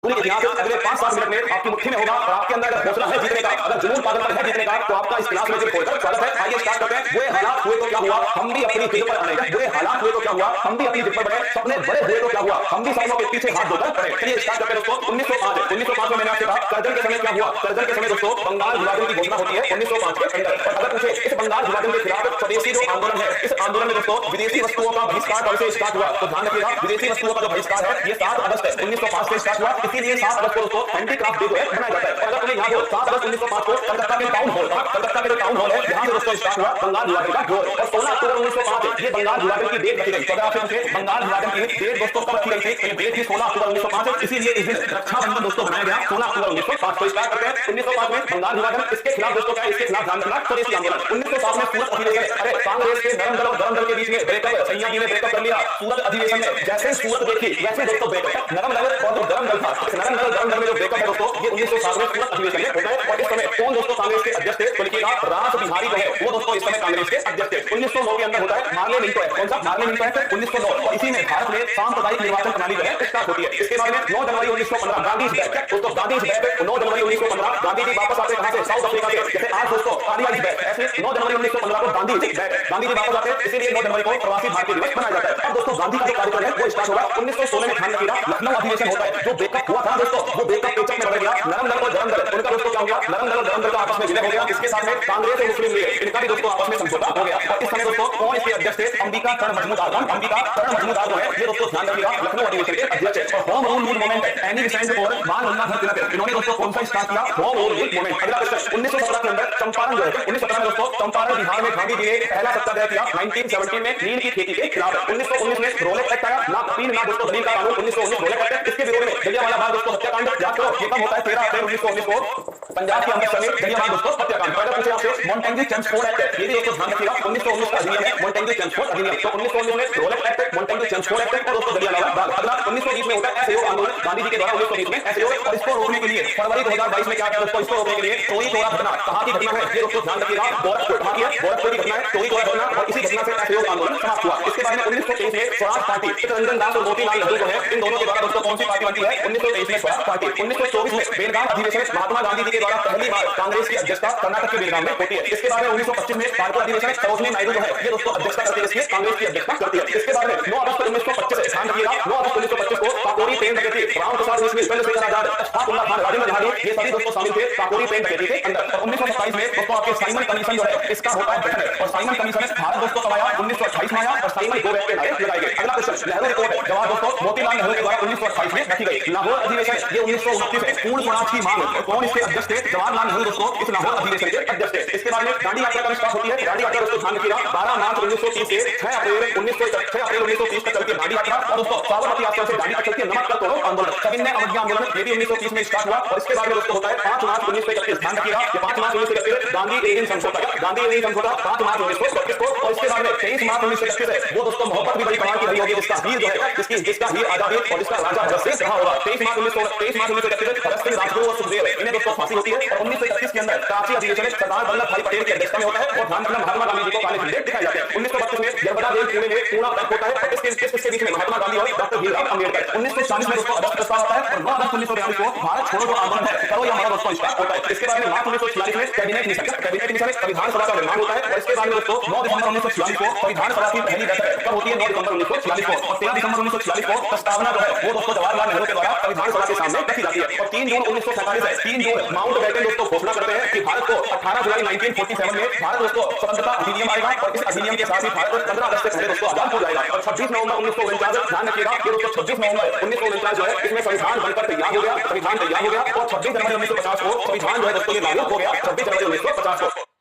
पूरी इतिहास अगले 5-7 मिनट में आपकी मुट्ठी में होगा और आपके अंदर अगर हौसला है जीतने का, अगर जुनून पागलपन है जीतने का, तो आपका इस क्लास में जो खोलकर स्वागत है। आइए स्टार्ट करते हैं। बुरे हालात हुए तो क्या हुआ, हम भी अपनी जिद पर अड़े। बुरे हालात हुए तो क्या हुआ, हम भी अपनी जिद पर बढ़े। सपने बड़े हुए तो क्या हुआ, हम भी सपनों के पीछे हाथ धोकर पड़े। चलिए स्टार्ट करते हैं दोस्तों। 1905 में मैंने आपसे कहा करजन के समय क्या हुआ। करजन के समय दोस्तों बंगाल विभाजन की घोषणा होती है 1905 के अंदर। और अगर पूछे इस बंगाल विभाजन के खिलाफ स्वदेशी जो आंदोलन है, इस आंदोलन में दोस्तों विदेशी वस्तुओं का बहिष्कार कब से स्टार्ट हुआ, तो ध्यान रखिएगा विदेशी वस्तुओं का जो बहिष्कार है ये 7 अगस्त 1905 से स्टार्ट हुआ। इसीलिए 7 अगस्त को दोस्तों हैंडीक्राफ्ट डे जो है मनाया जाता है। और अगर तुम्हें याद हो 7 अगस्त 1905 को कलकत्ता के टाउन हॉल, कलकत्ता के जो टाउन हॉल है यहाँ से दोस्तों स्टार्ट हुआ बंगाल विभाजन का दौर। और 16 अक्टूबर 1905 ये बंगाल विभाजन की डेट रखी गई। तो अगर आपसे पूछे बंगाल विभाजन की डेट दोस्तों कब रखी गई थी, तो डेट थी 16 अक्टूबर 1905। इसीलिए इस दिन रक्षाबंधन दोस्तों बनाया गया 16 अक्टूबर 1905 को। स्टार्ट करते हैं 1905 में बंगाल विभाजन। इसके खिलाफ दोस्तों क्या है, इसके खिलाफ ध्यान रखना स्वदेशी आंदोलन। 1907 में सूरत अधिवेशन। अरे कांग्रेस के नरम दल और गरम दल के बीच में ब्रेकअप, सैया जी ने ब्रेकअप कर लिया सूरत अधिवेशन में। जैसे सूरत देखी वैसे दोस्तों ब्रेकअप। नरम दल और जो गरम दल था, नरम दल गरम दल में जो ब्रेकअप है दोस्तों ये 1907 में सूरत अधिवेशन में होता है। और इस समय कौन दोस्तों कांग्रेस के अध्यक्ष थे, तो लिखिएगा रास बिहारी जो है वो दोस्तों इस समय कांग्रेस के अध्यक्ष थे। 1909 के अंदर होता है मार्ले मिंटो एक्ट। कौन सा मार्ले मिंटो एक्ट 1909। और इसी में भारत में सांप्रदायिक निर्वाचन प्रणाली जो है स्टार्ट होती है। इसके बाद में 9 जनवरी 1915 गांधी बैक। दोस्तों गांधी बैक 9 जनवरी 1915 गांधी जी वापस आते कहां से, साउथ अफ्रीका से। जैसे आज दोस्तों आर्या इज बैक, ऐसे 9 जनवरी 1915 को गांधी जी बैक, गांधी जी वापस आते हैं। इसीलिए 9 जनवरी को प्रवासी भारतीय दिवस मनाया जाता है। अब दोस्तों गांधी का जो कार्यक्रम है वो स्टार्ट होगा 1916 में। ध्यान रखिएगा लखनऊ अधिवेशन होता है। जो ब्रेकअप हुआ था दोस्तों वो ब्रेकअप पेचक में बढ़ गया। नरम दल और गरम दल उनका दोस्तों क्या हो गया, नरम दल और गरम दल का आपस में विलय हो गया। इसके साथ में कांग्रेस और मुस्लिम लीग इनका भी दोस्तों आपस में समझौता हो गया। और इस समय दोस्तों कौन इसके अध्यक्ष थे, अंबिका कर्ण महमूद आजम। अंबिका कर्ण महमूद आजम है ये दोस्तों ध्यान रखिएगा लखनऊ अधिवेशन के अध्यक्ष है। और home rule movement Annie Besant और बाल गंगाधर तिलक इन्होंने दोस्तों कौन सा स्टार्ट किया, होम रूल मूवमेंट। अगला क्वेश्चन 1917 के अंदर चंपारण जो है 1917 में दोस्तों चंपारण बिहार में गांधी जी ने पहला सत्याग्रह किया। 1917 में नील की खेती के खिलाफ। 1919 में रोलेट एक्ट आया ना, 3 ना दोस्तों दलील का कानून 1919 रोलेट एक्ट। इसके विरोध में जलियांवाला बाग दोस्तों हत्याकांड याद करो ये कब होता है 13 अप्रैल 1919 को पंजाब के अमृतसर में जलियांवाला दोस्तों हत्याकांड। पहले पूछे आपसे मॉन्टेग्यू चेम्सफोर्ड एक्ट ये भी दोस्तों ध्यान रखिएगा 1919 का अधिनियम है मॉन्टेग्यू चेम्सफोर्ड अधिनियम। तो 1919 में Rowlatt act, Montagu Chelmsford act और दोस्तों जलियांवाला बाग। अगला 1920 में होता है असहयोग आंदोलन गांधी जी के द्वारा 1920 में असहयोग। और इसको रोकने के लिए फरवरी 2022 में क्या किया दोस्तों, इसको रोकने के लिए टोई तोड़ा घटना कहां की घटना है ये दोस्तों ध्यान रखिएगा गोरखपुर। कहां की है, गोरखपुर की घटना है टोई तोड़ा घटना। और इसी घटना से असहयोग आंदोलन समाप्त हुआ। इसके बाद में 1923 में स्वराज पार्टी चित्तरंजन दास और मोतीलाल नेहरू जो है इन दोनों के द्वारा दोस्तों कौन सी पार्टी बनती है 1923 में स्वराज पार्टी। 1924 में बेलगाम अधिवेशन महात्मा गांधी जी के द्वारा पहली बार कांग्रेस की अध्यक्षता कर्नाटक के बेलगाम में होती है। इसके बाद में 1925 में कानपुर अधिवेशन सरोजिनी नायडू जो है ये दोस्तों अध्यक्षता करती है, कांग्रेस की अध्यक्षता करती है। इसके बाद में 9 अगस्त 1925 ध्यान रखिएगा 9 अगस्त 1925 को काकोरी पेन डकैती राम प्रसाद मिश्र, चंद्रशेखर आजाद, अशफाकुल्लाह खान, राजेंद्र प्रसाद ये सभी दोस्तों शामिल थे काकोरी पेन डकैती के अंदर। और 1927 में दोस्तों आपके साइमन कमीशन जो है इसका होता है गठन। और साइमन कमीशन में भारत दोस्तों कब आया 1928 में आया। और साइमन 2 व्यक्ति लगाए गए। अगला क्वेश्चन नेहरू रिपोर्ट है जवाब दोस्तों मोतीलाल नेहरू के द्वारा 1928 में रखी गई। लाहौर अधिवेशन ये 1929 में पूर्ण स्वराज की मांग। कौन इसके अध्यक्ष थे, जवाहरलाल नेहरू दोस्तों इस लाहौर अधिवेशन के अध्यक्ष थे। इसके बाद में दांडी यात्रा कब स्टार्ट होती है, दांडी यात्रा दोस्तों ध्यान रखिएगा 12 मार्च 1930 से 6 अप्रैल 1930 तक चलती है दांडी यात्रा। और दोस्तों साबरमती आश्रम से दांडी तक चलती है नमक का तोड़ो आंदोलन, सविनय अवज्ञा आंदोलन ये भी 1930 में स्टार्ट हुआ। और इसके बाद में दोस्तों होता है 5 मार्च 1931 ध्यान रखिएगा 5 मार्च 1931 गांधी एरियन समझौता, गांधी एरियन समझौता 5 मार्च 1931 को। और इसके बाद में 23 मार्च 1931 है वो दोस्तों मोहब्बत भी बड़ी कमाल की रही होगी। जिसका हीर जो है जिसका हीर आजादी और जिसका राजा भरत सिंह रहा होगा। 23 मार्च 1931 भरत सिंह राजगुरु और सुखदेव इन्हें दोस्तों फांसी होती है। और 1931 के अंदर काशी अधिवेशन सरदार वल्लभ भाई पटेल की अध्यक्षता में होता है। और ध्यान रखना महात्मा गांधी जी को काले झंडे दिखाए जाते हैं। 1932 में नर्मदा देव पुणे में पूरा बैंक होता है। और इसके बीच में महात्मा गांधी और डॉक्टर भीमराव अम्बेडकर। 1940 में दोस्तों अगस्त प्रस्ताव आता है। और 9 अगस्त 1942 को भारत छोड़ो जो आंदोलन है करो या मरो दोस्तों स्टार्ट होता है। इसके बाद में मार्च 1946 में कैबिनेट मिशन संविधान सभा का निर्माण होता है। और इसके बाद में दोस्तों 9 दिसंबर 1946 को संविधान सभा की पहली बैठक कब होती है 9 दिसंबर 1946 को। और 13 दिसंबर 1946 को प्रस्तावना जो है वो दोस्तों जवाहरलाल नेहरू के द्वारा संविधान सभा के सामने रखी जाती है। और 3 जून 1947 है 3 जून माउंटबेटन दोस्तों घोषणा करते हैं कि भारत को 18 जुलाई 1947 में भारत दोस्तों स्वतंत्रता अधिनियम आएगा। और इस अधिनियम के साथ ही भारत 15 अगस्त से पहले दोस्तों आजाद हो जाएगा। और 26 नवंबर 1949 ध्यान रखिएगा ये दोस्तों 26 नवंबर 1949 जो है इसमें संविधान बनकर तैयार हो गया, संविधान तैयार हो गया। और 26 जनवरी 1950 को संविधान जो है दोस्तों ये लागू हो गया 26 जनवरी 1950 को।